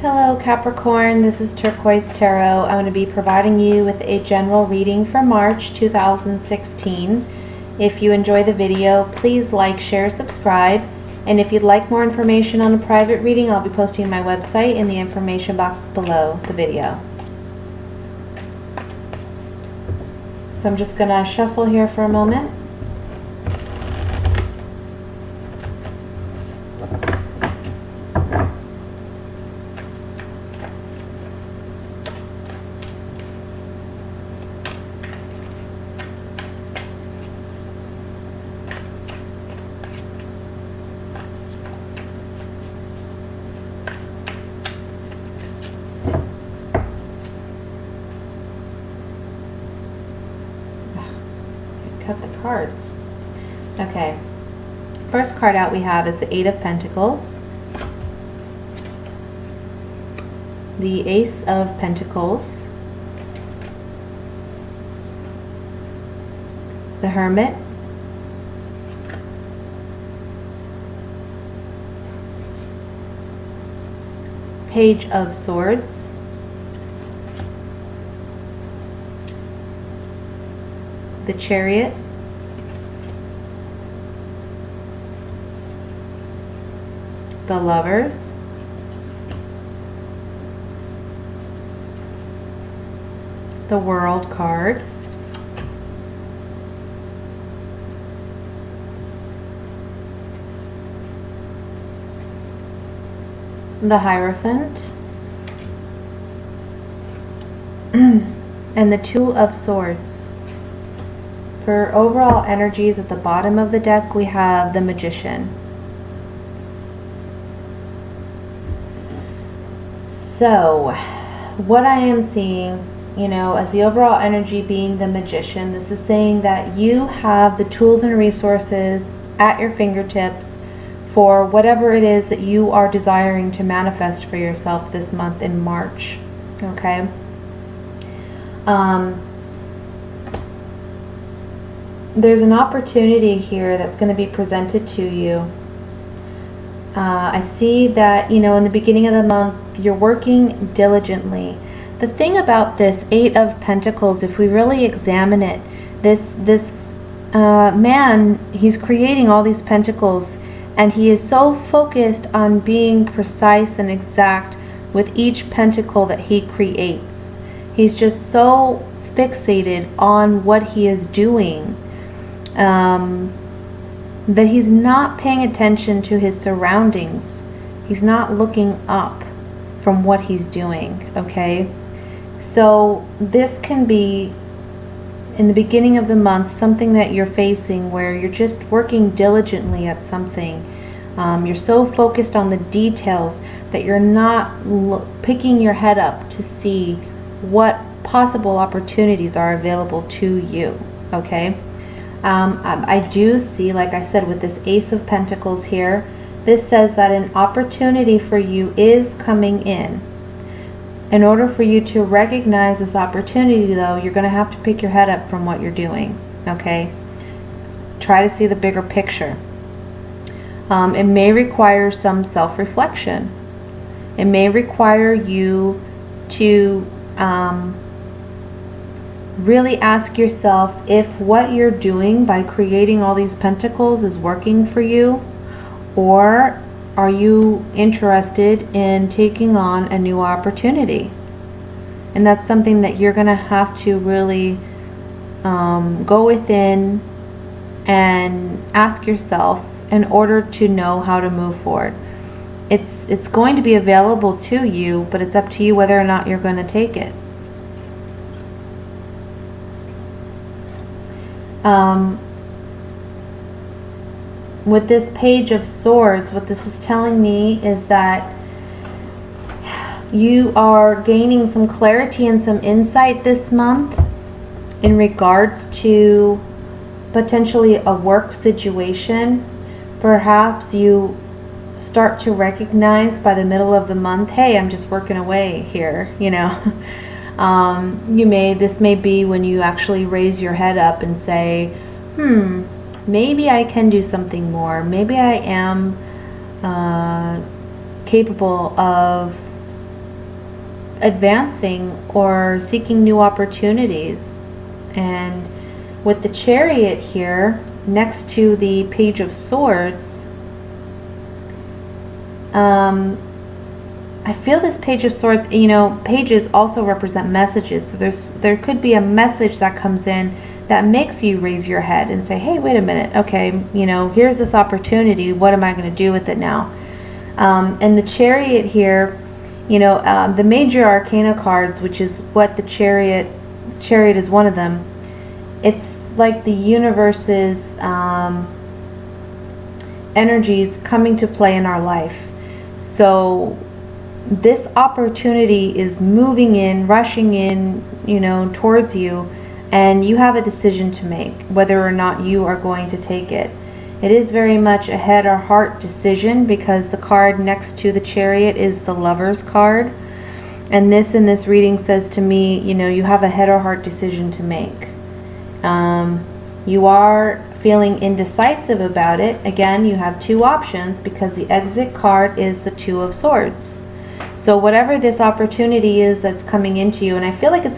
Hello Capricorn, this is Turquoise Tarot. I'm going to be providing you with a general reading for March 2016. If you enjoy the video, please like, share, subscribe. And if you'd like more information on a private reading, I'll be posting my website in the information box below the video. So I'm just going to shuffle here for a moment. Cut the cards. Okay, first card out we have is the Eight of Pentacles, the Ace of Pentacles, the Hermit, Page of Swords, the Chariot, the Lovers, the World card, the Hierophant, and the Two of Swords. For overall energies at the bottom of the deck, we have the Magician. So, what I am seeing, as the overall energy being the Magician, this is saying that you have the tools and resources at your fingertips for whatever it is that you are desiring to manifest for yourself this month in March. Okay? There's an opportunity here that's going to be presented to you. I see that, in the beginning of the month, you're working diligently. The thing about this Eight of Pentacles, if we really examine it, this man, he's creating all these pentacles, and he is so focused on being precise and exact with each pentacle that he creates. He's just so fixated on what he is doing that he's not paying attention to his surroundings. He's not looking up from what he's doing, okay? So this can be, in the beginning of the month, something that you're facing where you're just working diligently at something. You're so focused on the details that you're not picking your head up to see what possible opportunities are available to you, okay? I do see, like I said, with this Ace of Pentacles here, this says that an opportunity for you is coming in. In order for you to recognize this opportunity, though, you're going to have to pick your head up from what you're doing, okay? Try to see the bigger picture. It may require some self-reflection. It may require you to really ask yourself if what you're doing by creating all these pentacles is working for you, or are you interested in taking on a new opportunity? And that's something that you're going to have to really go within and ask yourself in order to know how to move forward. It's going to be available to you, but it's up to you whether or not you're going to take it. With this Page of Swords, what this is telling me is that you are gaining some clarity and some insight this month in regards to potentially a work situation. Perhaps you start to recognize by the middle of the month, hey, I'm just working away here, This may be when you actually raise your head up and say, maybe I can do something more. Maybe I am capable of advancing or seeking new opportunities. And with the Chariot here next to the Page of Swords, I feel this Page of Swords, you know, pages also represent messages. So there could be a message that comes in that makes you raise your head and say, hey, wait a minute. Okay, you know, here's this opportunity. What am I going to do with it now? And the Chariot here, you know, the major arcana cards, which is what the Chariot is one of them. It's like the universe's energies coming to play in our life. So this opportunity is moving in, rushing in, you know, towards you, and you have a decision to make whether or not you are going to take it. It is very much a head or heart decision, because the card next to the Chariot is the Lover's card. And this in this reading says to me, you know, you have a head or heart decision to make. You are feeling indecisive about it. Again, you have two options, because the exit card is the Two of Swords. So whatever this opportunity is that's coming into you, and I feel like it's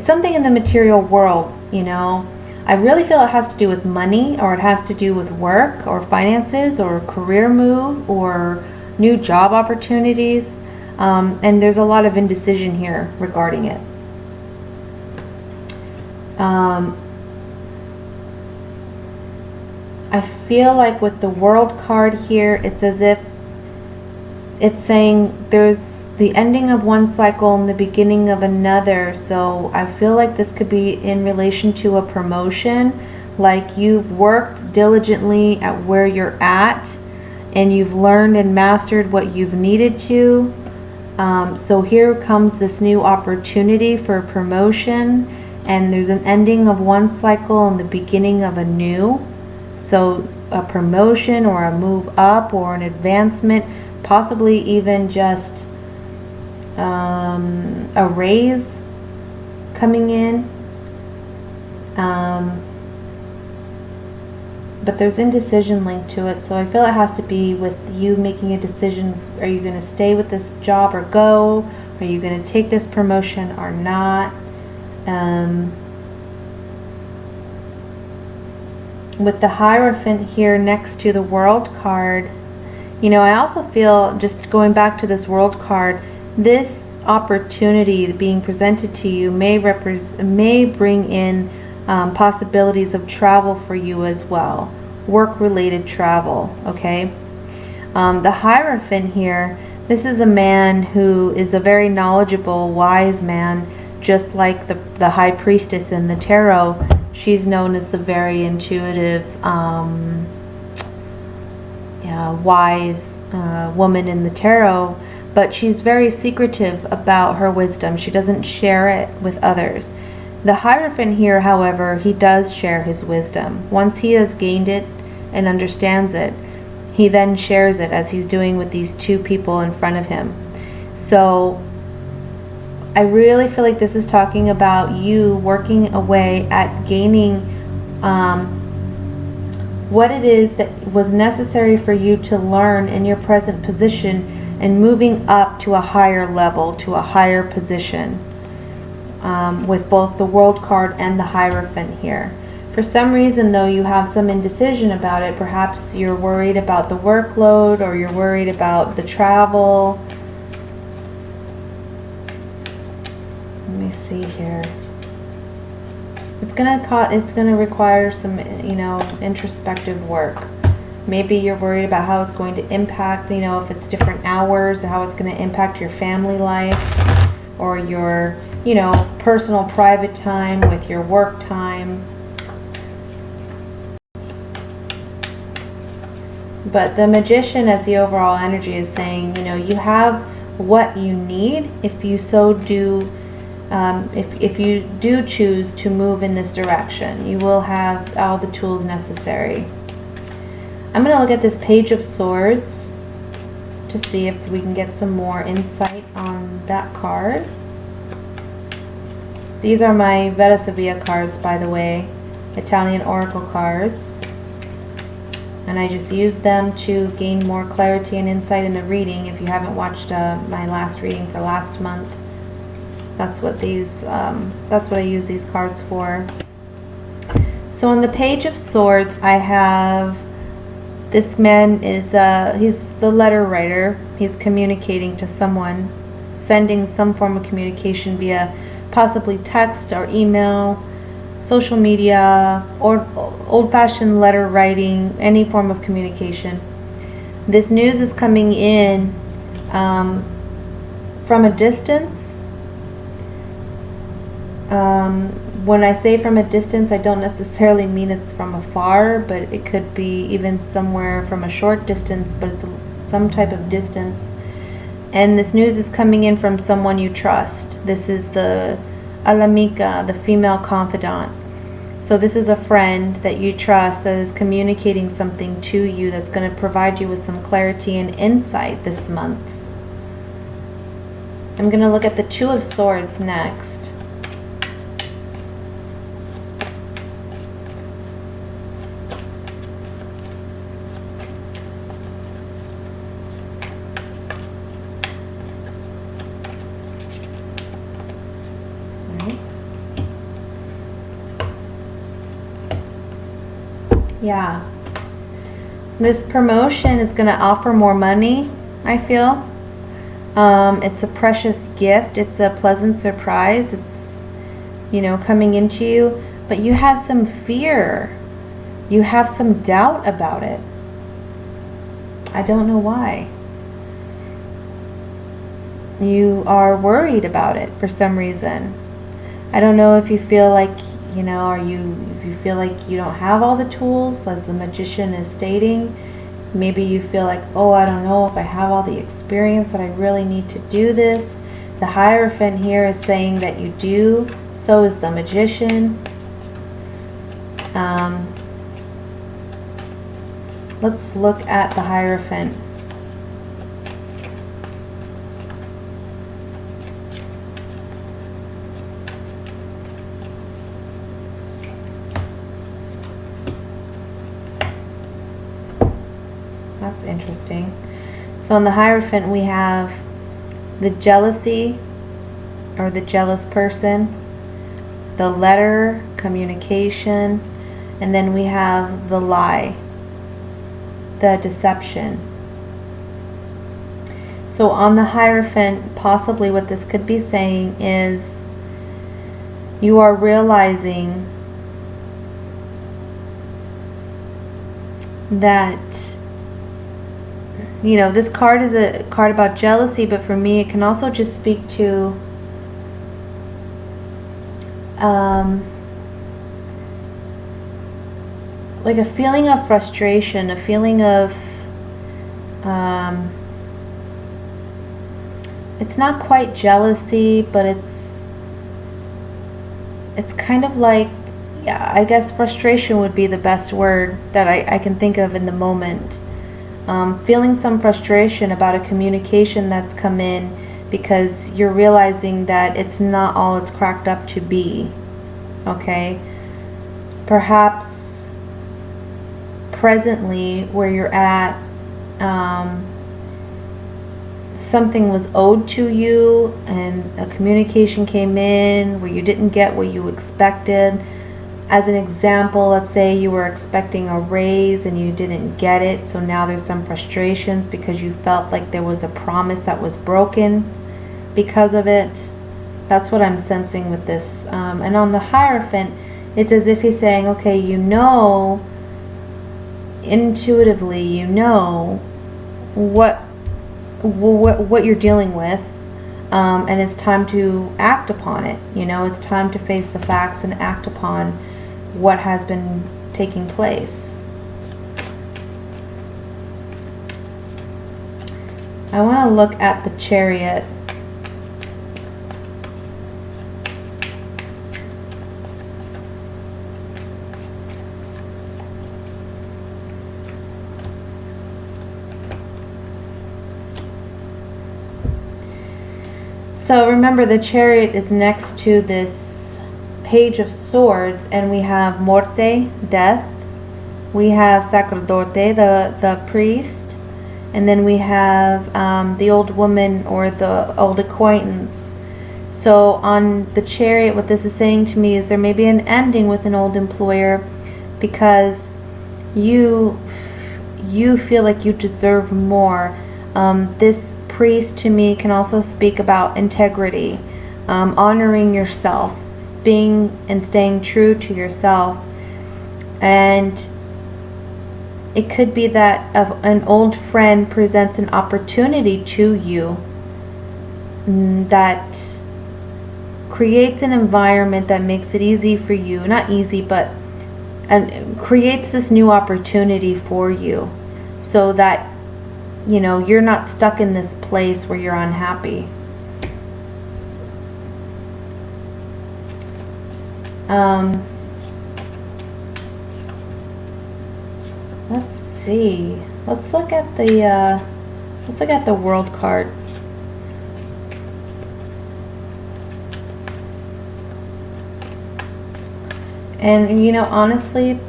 something in the material world, you know. I really feel it has to do with money, or it has to do with work or finances or career move or new job opportunities. And there's a lot of indecision here regarding it. I feel like with the World card here, it's as if it's saying there's the ending of one cycle and the beginning of another. So I feel like this could be in relation to a promotion, like you've worked diligently at where you're at and you've learned and mastered what you've needed to. So here comes this new opportunity for promotion, and there's an ending of one cycle and the beginning of a new. So a promotion or a move up or an advancement, possibly even just a raise coming in. But there's indecision linked to it, so I feel it has to be with you making a decision. Are you going to stay with this job or go? Are you going to take this promotion or not? With the Hierophant here next to the World card, you know, I also feel, just going back to this World card, this opportunity being presented to you may bring in possibilities of travel for you as well, work-related travel. Okay, the Hierophant here, this is a man who is a very knowledgeable, wise man, just like the High Priestess in the tarot. She's known as the very intuitive, wise woman in the tarot, but she's very secretive about her wisdom. She doesn't share it with others. The Hierophant here, however, he does share his wisdom. Once he has gained it and understands it, he then shares it, as he's doing with these two people in front of him. So I really feel like this is talking about you working away at gaining what it is that was necessary for you to learn in your present position, and moving up to a higher level, to a higher position, with both the World card and the Hierophant here. For some reason, though, you have some indecision about it. Perhaps you're worried about the workload, or you're worried about the travel. Let me see here. It's gonna require some, you know, introspective work. Maybe you're worried about how it's going to impact, you know, if it's different hours, how it's going to impact your family life, or your, you know, personal private time with your work time. But the Magician, as the overall energy, is saying, you know, you have what you need if you so do. If you do choose to move in this direction, you will have all the tools necessary. I'm going to look at this Page of Swords to see if we can get some more insight on that card. These are my Veda Sevilla cards, by the way, Italian Oracle cards. And I just use them to gain more clarity and insight in the reading. If you haven't watched my last reading for last month, That's what that's what I use these cards for. So on the Page of Swords, I have this man is he's the letter writer. He's communicating to someone, sending some form of communication via possibly text or email, social media, or old-fashioned letter writing, any form of communication. This news is coming in from a distance. When I say from a distance, I don't necessarily mean it's from afar, but it could be even somewhere from a short distance, but it's some type of distance. And this news is coming in from someone you trust. This is the Alamika, the female confidant. So this is a friend that you trust that is communicating something to you that's going to provide you with some clarity and insight this month. I'm going to look at the Two of Swords next. Yeah, this promotion is going to offer more money, I feel. It's a precious gift. It's a pleasant surprise. It's, you know, coming into you. But you have some fear. You have some doubt about it. I don't know why. You are worried about it for some reason. I don't know if you feel like, you know, if you feel like you don't have all the tools, as the Magician is stating. Maybe you feel like, oh, I don't know if I have all the experience that I really need to do this. The Hierophant here is saying that you do. So is the Magician. Let's look at the Hierophant. That's interesting. So in the Hierophant we have the jealousy, or the jealous person, the letter, communication, and then we have the lie, the deception. So on the Hierophant, possibly what this could be saying is you are realizing that, you know, this card is a card about jealousy, but for me it can also just speak to like a feeling of frustration, a feeling of it's not quite jealousy, but it's kind of like, yeah, I guess frustration would be the best word that I can think of in the moment. Feeling some frustration about a communication that's come in because you're realizing that it's not all it's cracked up to be. Okay? Perhaps presently where you're at, something was owed to you and a communication came in where you didn't get what you expected. As an example, let's say you were expecting a raise and you didn't get it, so now there's some frustrations because you felt like there was a promise that was broken because of it. That's what I'm sensing with this. And on the Hierophant, it's as if he's saying, okay, you know, intuitively, you know what you're dealing with, and it's time to act upon it. You know, it's time to face the facts and act upon what has been taking place. I want to look at the Chariot. So remember, the Chariot is next to this Page of Swords, and we have Morte, death. We have Sacerdote, the priest. And then we have the old woman or the old acquaintance. So on the Chariot, what this is saying to me is there may be an ending with an old employer because you feel like you deserve more. This priest to me can also speak about integrity, honoring yourself, being and staying true to yourself. And it could be that an old friend presents an opportunity to you that creates an environment that makes it easy for you, not easy, but and creates this new opportunity for you so that you're not stuck in this place where you're unhappy. Let's see. Let's look at the World card. And honestly,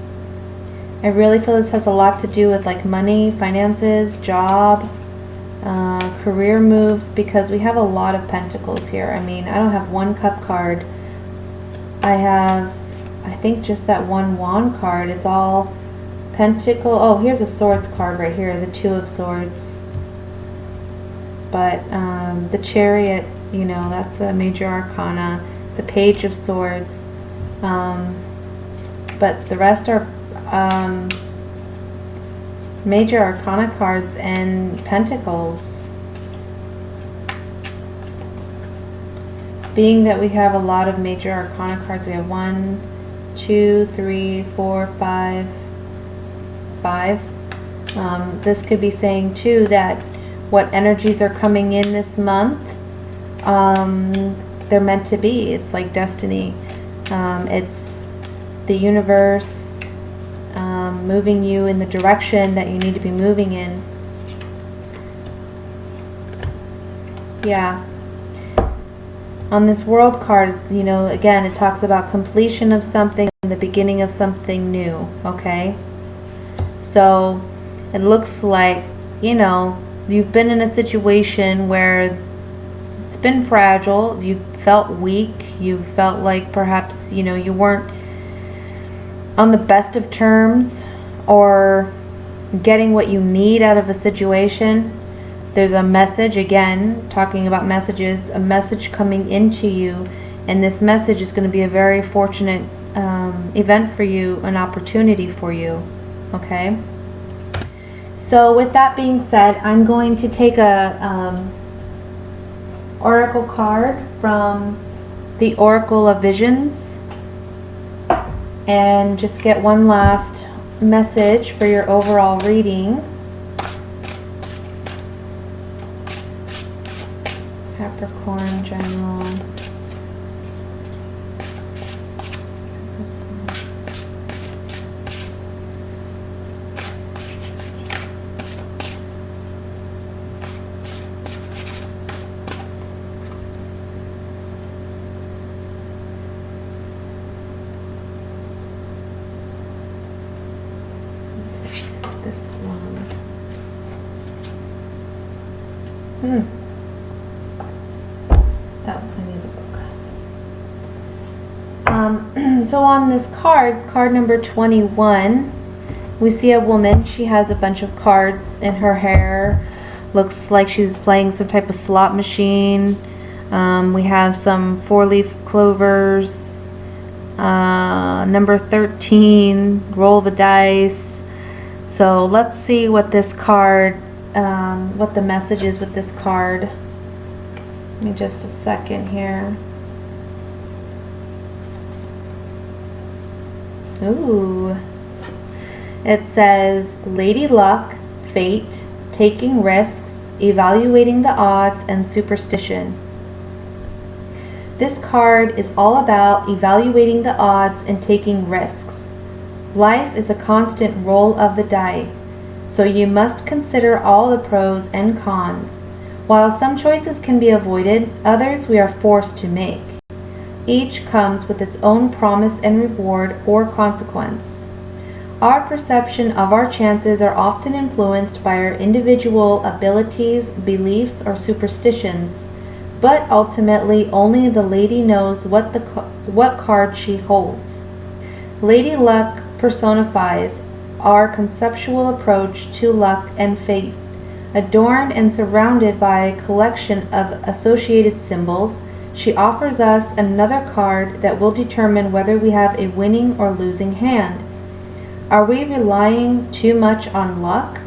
I really feel this has a lot to do with like money, finances, job, career moves, because we have a lot of pentacles here. I mean, I don't have one cup card. I have, I think, just that one wand card. It's all pentacle. Oh, here's a swords card right here, the Two of Swords. But the Chariot, that's a major arcana. The Page of Swords. But the rest are major arcana cards and pentacles. Being that we have a lot of major arcana cards, we have 1, 2, 3, 4, 5. This could be saying too that what energies are coming in this month, they're meant to be. It's like destiny. It's the universe moving you in the direction that you need to be moving in. Yeah. On this World card, again, it talks about completion of something and the beginning of something new, okay? So it looks like, you've been in a situation where it's been fragile, you've felt weak, you've felt like perhaps, you weren't on the best of terms or getting what you need out of a situation. There's a message, again, talking about messages, a message coming into you, and this message is going to be a very fortunate event for you, an opportunity for you, okay? So with that being said, I'm going to take a oracle card from the Oracle of Visions and just get one last message for your overall reading. Capricorn general. This one. Oh, I need the book. So on this card number 21, we see a woman. She has a bunch of cards in her hair. Looks like she's playing some type of slot machine. We have some 4-leaf clovers. Number 13, roll the dice. So let's see what this card, what the message is with this card. Give me just a second here. Ooh. It says, Lady Luck, Fate, Taking Risks, Evaluating the Odds, and Superstition. This card is all about evaluating the odds and taking risks. Life is a constant roll of the die, so you must consider all the pros and cons. While some choices can be avoided, others we are forced to make. Each comes with its own promise and reward or consequence. Our perception of our chances are often influenced by our individual abilities, beliefs, or superstitions, but ultimately only the lady knows what card she holds. Lady Luck personifies our conceptual approach to luck and fate. Adorned and surrounded by a collection of associated symbols, she offers us another card that will determine whether we have a winning or losing hand. Are we relying too much on luck?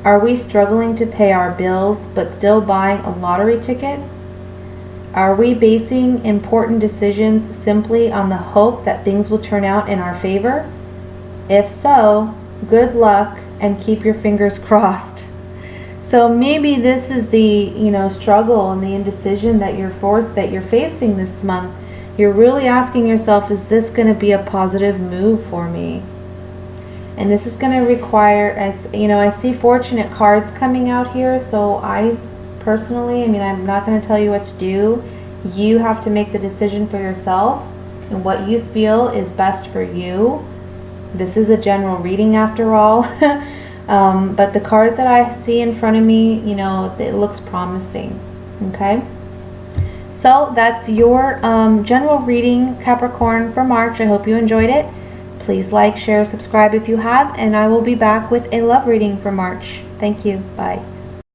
Are we struggling to pay our bills but still buying a lottery ticket? Are we basing important decisions simply on the hope that things will turn out in our favor? If so, good luck and keep your fingers crossed. So maybe this is the, struggle and the indecision that you're facing this month. You're really asking yourself, is this going to be a positive move for me? And this is going to require, I see fortunate cards coming out here. So I personally, I'm not going to tell you what to do. You have to make the decision for yourself and what you feel is best for you. This is a general reading after all. But the cards that I see in front of me, it looks promising. Okay. So that's your general reading, Capricorn, for March. I hope you enjoyed it. Please like, share, subscribe if you have, and I will be back with a love reading for March. Thank you. Bye.